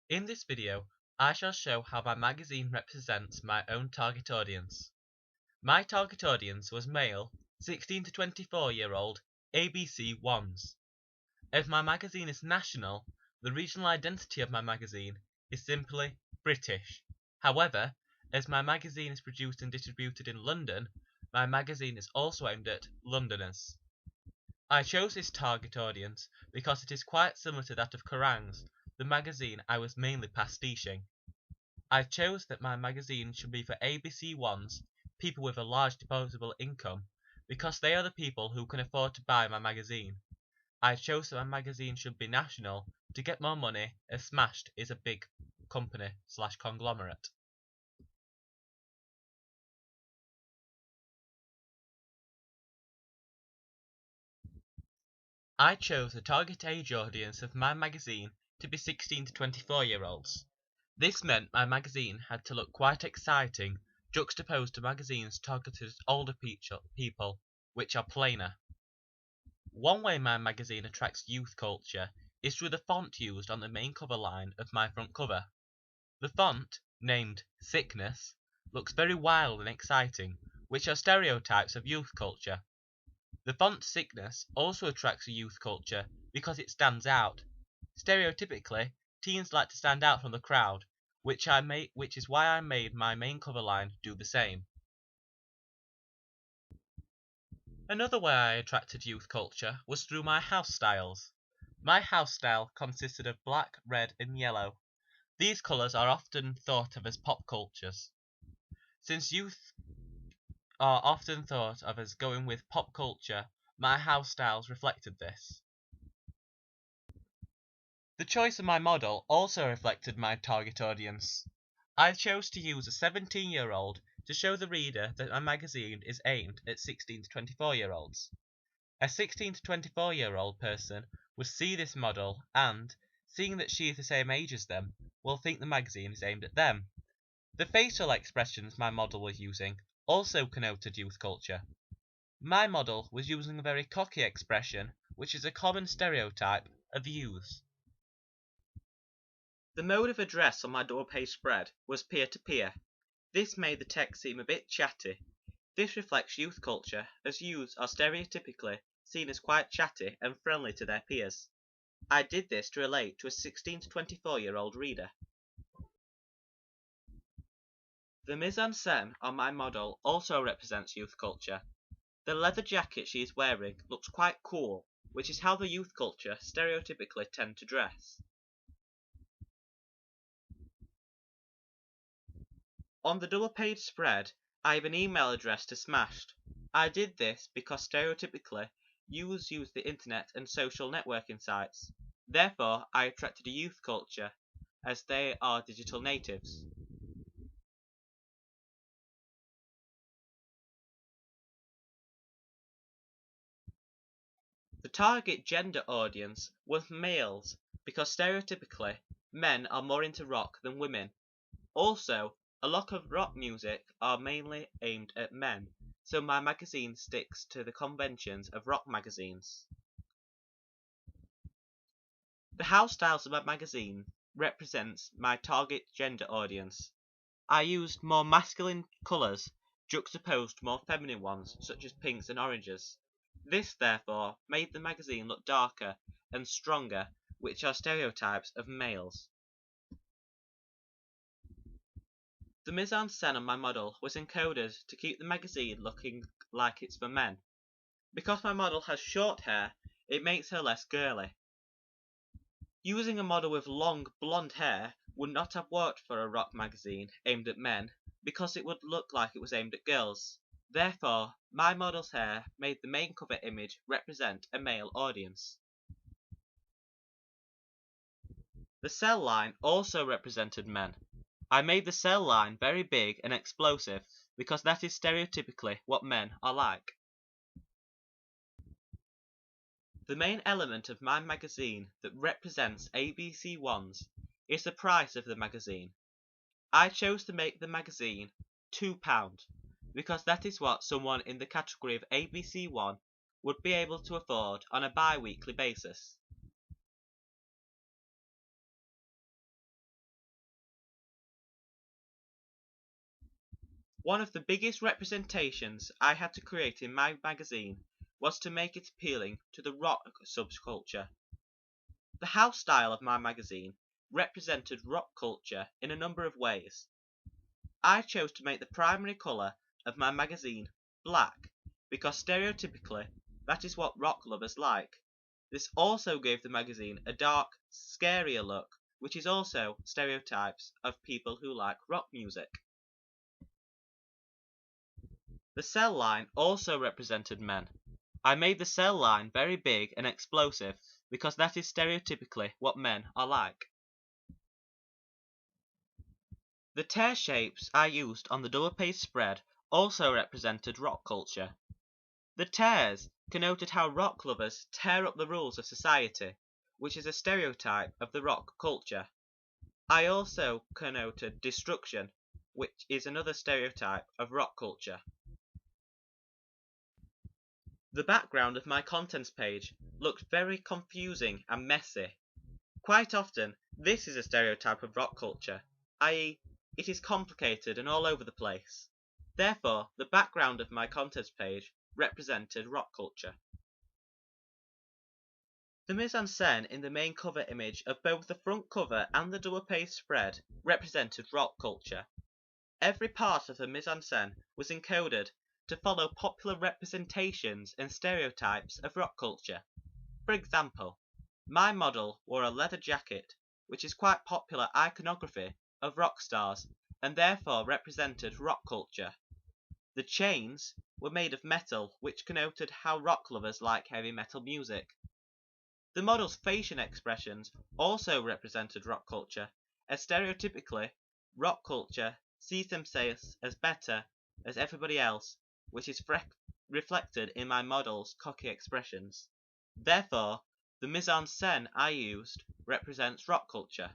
In this video, I shall show how my magazine represents my own target audience. My target audience was male, 16 to 24-year-old, ABC ones. As my magazine is national, the regional identity of my magazine is simply British. However, as my magazine is produced and distributed in London, my magazine is also aimed at Londoners. I chose this target audience because it is quite similar to that of Kerrang's, the magazine I was mainly pastiching. I chose that my magazine should be for ABC ones, people with a large disposable income, because they are the people who can afford to buy my magazine. I chose that my magazine should be national to get more money, as Smashed is a big company/conglomerate. I chose the target age audience of my magazine to be 16 to 24-year-olds. This meant my magazine had to look quite exciting, juxtaposed to magazines targeted at older people, which are plainer. One way my magazine attracts youth culture is through the font used on the main cover line of my front cover. The font, named Sickness, looks very wild and exciting, which are stereotypes of youth culture. The font Sickness also attracts a youth culture because it stands out. Stereotypically, teens like to stand out from the crowd, which is why I made my main cover line do the same. Another way I attracted youth culture was through my house styles. My house style consisted of black, red, and yellow. These colours are often thought of as pop cultures. Since youth are often thought of as going with pop culture, my house styles reflected this. The choice of my model also reflected my target audience. I chose to use a 17-year-old to show the reader that my magazine is aimed at 16 to 24-year-olds. A 16 to 24-year-old person will see this model and, seeing that she is the same age as them, will think the magazine is aimed at them. The facial expressions my model was using also connoted youth culture. My model was using a very cocky expression, which is a common stereotype of youths. The mode of address on my double-page spread was peer-to-peer. This made the text seem a bit chatty. This reflects youth culture, as youths are stereotypically seen as quite chatty and friendly to their peers. I did this to relate to a 16 to 24-year-old reader. The mise-en-scène on my model also represents youth culture. The leather jacket she is wearing looks quite cool, which is how the youth culture stereotypically tend to dress. On the double-page spread, I have an email address to Smashed. I did this because stereotypically, youths use the internet and social networking sites. Therefore, I attracted a youth culture, as they are digital natives. The target gender audience was males, because stereotypically, men are more into rock than women. Also, a lot of rock music are mainly aimed at men, so my magazine sticks to the conventions of rock magazines. The house styles of my magazine represents my target gender audience. I used more masculine colours juxtaposed to more feminine ones such as pinks and oranges. This therefore made the magazine look darker and stronger, which are stereotypes of males. The mise-en-scène on my model was encoded to keep the magazine looking like it's for men. Because my model has short hair, it makes her less girly. Using a model with long blonde hair would not have worked for a rock magazine aimed at men, because it would look like it was aimed at girls. Therefore, my model's hair made the main cover image represent a male audience. The cell line also represented men. I made the cell line very big and explosive because that is stereotypically what men are like. The main element of my magazine that represents ABC ones is the price of the magazine. I chose to make the magazine £2 because that is what someone in the category of ABC one would be able to afford on a bi-weekly basis. One of the biggest representations I had to create in my magazine was to make it appealing to the rock subculture. The house style of my magazine represented rock culture in a number of ways. I chose to make the primary colour of my magazine black because stereotypically that is what rock lovers like. This also gave the magazine a dark, scarier look, which is also stereotypes of people who like rock music. The cell line also represented men. I made the cell line very big and explosive because that is stereotypically what men are like. The tear shapes I used on the double page spread also represented rock culture. The tears connoted how rock lovers tear up the rules of society, which is a stereotype of the rock culture. I also connoted destruction, which is another stereotype of rock culture. The background of my contents page looked very confusing and messy. Quite often, this is a stereotype of rock culture, i.e., it is complicated and all over the place. Therefore, the background of my contents page represented rock culture. The mise-en-scène in the main cover image of both the front cover and the double page spread represented rock culture. Every part of the mise-en-scène was encoded to follow popular representations and stereotypes of rock culture. For example, my model wore a leather jacket, which is quite popular iconography of rock stars and therefore represented rock culture. The chains were made of metal, which connoted how rock lovers like heavy metal music. The model's facial expressions also represented rock culture, as stereotypically, rock culture sees themselves as better as everybody else, which is reflected in my model's cocky expressions. Therefore, the mise-en-scène I used represents rock culture.